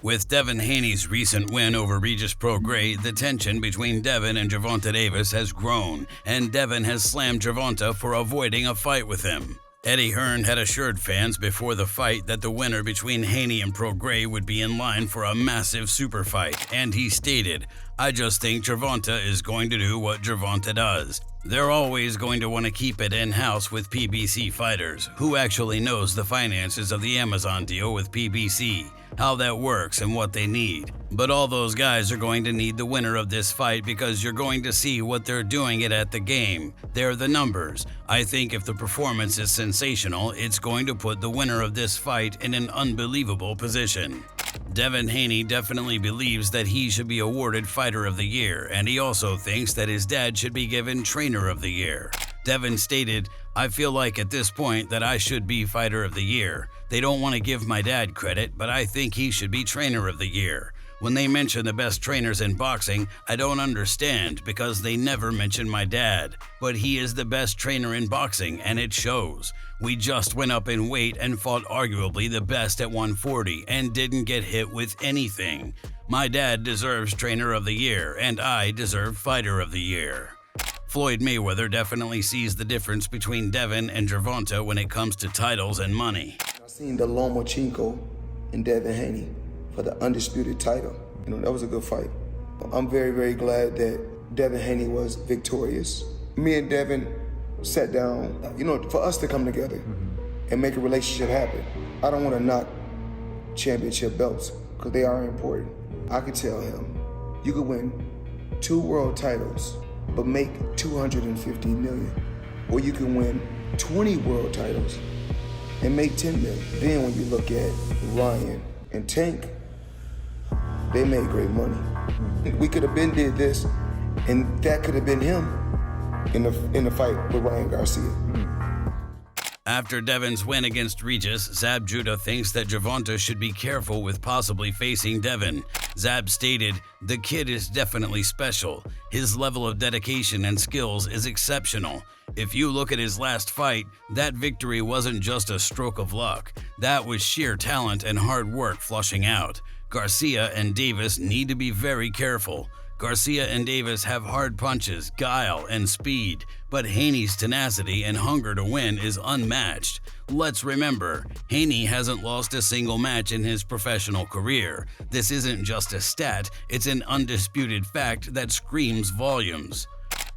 With Devin Haney's recent win over Regis Prograis, the tension between Devin and Gervonta Davis has grown, and Devin has slammed Gervonta for avoiding a fight with him. Eddie Hearn had assured fans before the fight that the winner between Haney and Prograis would be in line for a massive super fight, and he stated, "I just think Gervonta is going to do what Gervonta does. They're always going to want to keep it in-house with PBC fighters. Who actually knows the finances of the Amazon deal with PBC, how that works and what they need? But all those guys are going to need the winner of this fight because you're going to see what they're doing it at the game. They're the numbers. I think if the performance is sensational, it's going to put the winner of this fight in an unbelievable position." Devin Haney definitely believes that he should be awarded Fighter of the Year, and he also thinks that his dad should be given Trainer of the Year. Devin stated, "I feel like at this point that I should be Fighter of the Year. They don't want to give my dad credit, but I think he should be Trainer of the Year. When they mention the best trainers in boxing, I don't understand because they never mention my dad. But he is the best trainer in boxing, and it shows. We just went up in weight and fought arguably the best at 140 and didn't get hit with anything. My dad deserves Trainer of the Year, and I deserve Fighter of the Year." Floyd Mayweather definitely sees the difference between Devin and Gervonta when it comes to titles and money. I seen the Lomachenko and Devin Haney for the undisputed title. That was a good fight. I'm very, very glad that Devin Haney was victorious. Me and Devin sat down, for us to come together and make a relationship happen. I don't want to knock championship belts because they are important. I could tell him, you could win 2 world titles but make $250 million. Or you can win 20 world titles and make $10 million. Then when you look at Ryan and Tank, they made great money. We could have been did this, and that could have been him in the fight with Ryan Garcia. After Devin's win against Regis, Zab Judah thinks that Gervonta should be careful with possibly facing Devin. Zab stated, "The kid is definitely special. His level of dedication and skills is exceptional. If you look at his last fight, that victory wasn't just a stroke of luck. That was sheer talent and hard work flushing out. Garcia and Davis need to be very careful. Garcia and Davis have hard punches, guile, and speed, but Haney's tenacity and hunger to win is unmatched. Let's remember, Haney hasn't lost a single match in his professional career. This isn't just a stat, it's an undisputed fact that screams volumes."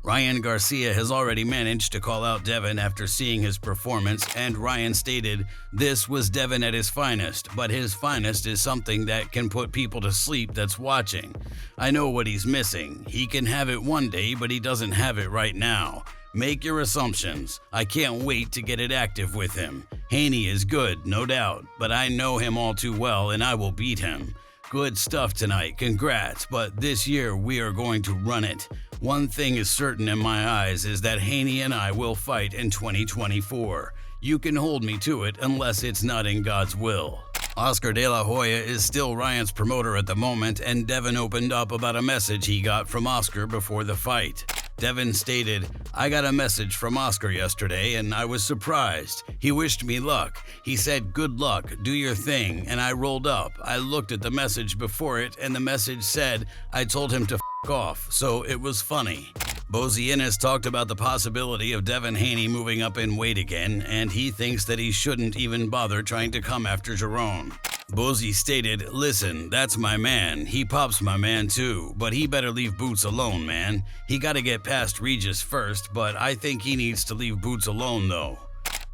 Ryan Garcia has already managed to call out Devin after seeing his performance, and Ryan stated, "This was Devin at his finest, but his finest is something that can put people to sleep that's watching. I know what he's missing. He can have it one day, but he doesn't have it right now. Make your assumptions. I can't wait to get it active with him. Haney is good, no doubt, but I know him all too well and I will beat him. Good stuff tonight, congrats, but this year we are going to run it. One thing is certain in my eyes is that Haney and I will fight in 2024. You can hold me to it unless it's not in God's will." Oscar De La Hoya is still Ryan's promoter at the moment, and Devin opened up about a message he got from Oscar before the fight. Devin stated, "I got a message from Oscar yesterday and I was surprised. He wished me luck. He said, 'Good luck, do your thing,' and I rolled up. I looked at the message before it and the message said I told him to f*** off, so it was funny." Bozian has talked about the possibility of Devin Haney moving up in weight again, and he thinks that he shouldn't even bother trying to come after Jerome. Bozy stated, "Listen, that's my man. He pops my man too, but he better leave Boots alone, man. He gotta get past Regis first, but I think he needs to leave Boots alone though."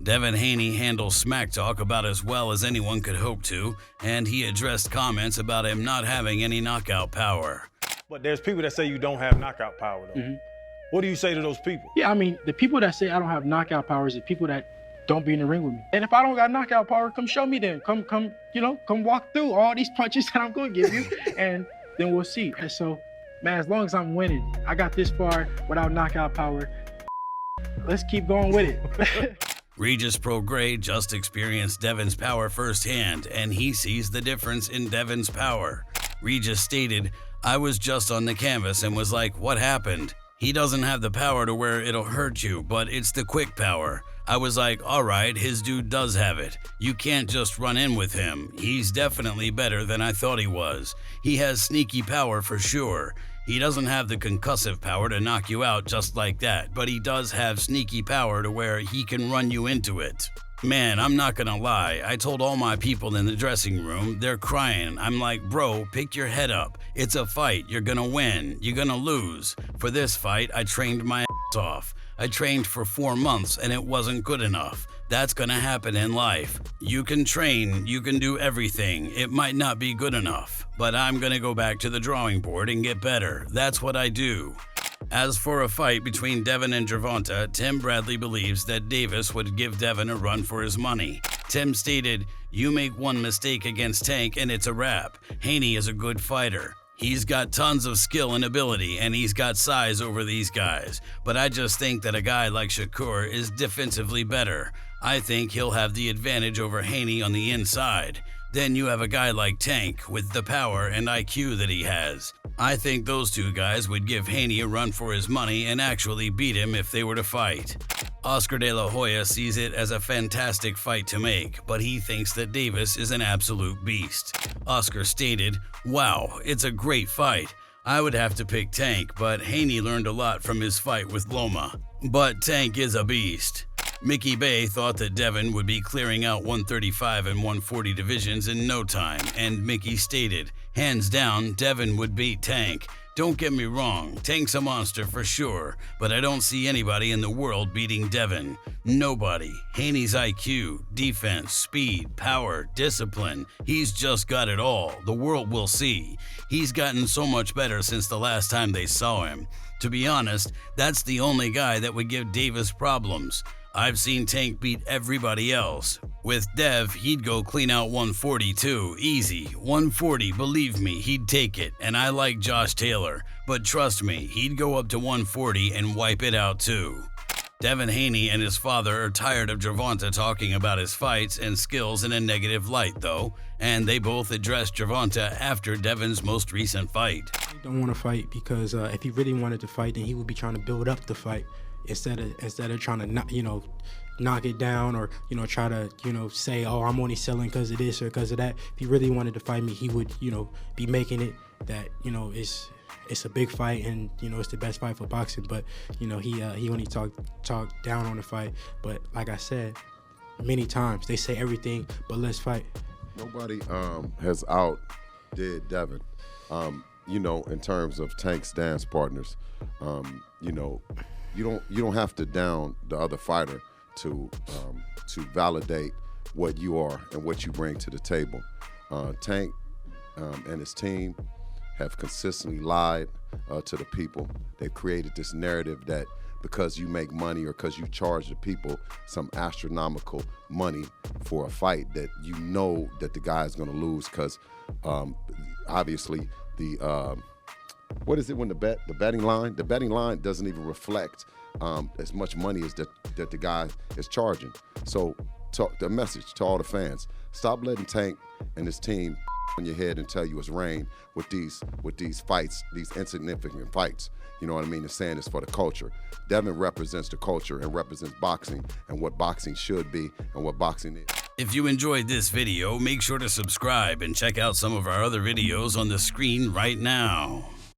Devin Haney handles smack talk about as well as anyone could hope to, and he addressed comments about him not having any knockout power. But there's people that say you don't have knockout power though. What do you say to those people? Yeah, I mean, the people that say I don't have knockout power is the people that don't be in the ring with me. And if I don't got knockout power, come show me then. Come walk through all these punches that I'm gonna give you, and then we'll see. And so, man, as long as I'm winning, I got this far without knockout power. Let's keep going with it. Regis Prograis just experienced Devin's power firsthand, and he sees the difference in Devin's power. Regis stated, "I was just on the canvas and was like, what happened? He doesn't have the power to where it'll hurt you, but it's the quick power. I was like, all right, his dude does have it. You can't just run in with him. He's definitely better than I thought he was. He has sneaky power for sure. He doesn't have the concussive power to knock you out just like that, but he does have sneaky power to where he can run you into it. Man, I'm not gonna lie, I told all my people in the dressing room, they're crying. I'm like, bro, pick your head up. It's a fight, you're gonna win, you're gonna lose. For this fight, I trained my ass off. I trained for 4 months and it wasn't good enough. That's gonna happen in life. You can train, you can do everything. It might not be good enough, but I'm gonna go back to the drawing board and get better. That's what I do. As for a fight between Devin and Gervonta, Tim Bradley believes that Davis would give Devin a run for his money. Tim stated, "You make one mistake against Tank and it's a wrap. Haney is a good fighter. He's got tons of skill and ability, and he's got size over these guys. But I just think that a guy like Shakur is defensively better. I think he'll have the advantage over Haney on the inside. Then you have a guy like Tank with the power and IQ that he has. I think those two guys would give Haney a run for his money and actually beat him if they were to fight." Oscar De La Hoya sees it as a fantastic fight to make, but he thinks that Davis is an absolute beast. Oscar stated, "Wow, it's a great fight. I would have to pick Tank, but Haney learned a lot from his fight with Loma. But Tank is a beast." Mickey Bay thought that Devin would be clearing out 135 and 140 divisions in no time, and Mickey stated, "Hands down, Devin would beat Tank. Don't get me wrong, Tank's a monster for sure, but I don't see anybody in the world beating Devin. Nobody. Haney's IQ, defense, speed, power, discipline, he's just got it all. The world will see. He's gotten so much better since the last time they saw him. To be honest, that's the only guy that would give Davis problems. I've seen Tank beat everybody else. With Dev, he'd go clean out 140 too, easy. 140, believe me, he'd take it, and I like Josh Taylor. But trust me, he'd go up to 140 and wipe it out too." Devin Haney and his father are tired of Gervonta talking about his fights and skills in a negative light though, and they both addressed Gervonta after Devin's most recent fight. He don't want to fight because if he really wanted to fight, then he would be trying to build up the fight instead of trying to knock it down or try to say, oh, I'm only selling because of this or because of that. If he really wanted to fight me, he would be making it that it's a big fight and it's the best fight for boxing. But he only talked down on the fight. But like I said many times, they say everything but let's fight. Nobody has outdid Devin. In terms of Tank's dance partners, you don't have to down the other fighter to validate what you are and what you bring to the table. Tank and his team have consistently lied to the people. They've created this narrative that because you make money or because you charge the people some astronomical money for a fight that that the guy is going to lose because obviously what is it when the betting line doesn't even reflect as much money as that the guy is charging. So the message to all the fans, stop letting Tank and his team on your head and tell you it's rain with these fights, these insignificant fights. You know what I mean? They're saying it's for the culture. Devin represents the culture and represents boxing and what boxing should be and what boxing is. If you enjoyed this video, make sure to subscribe and check out some of our other videos on the screen right now.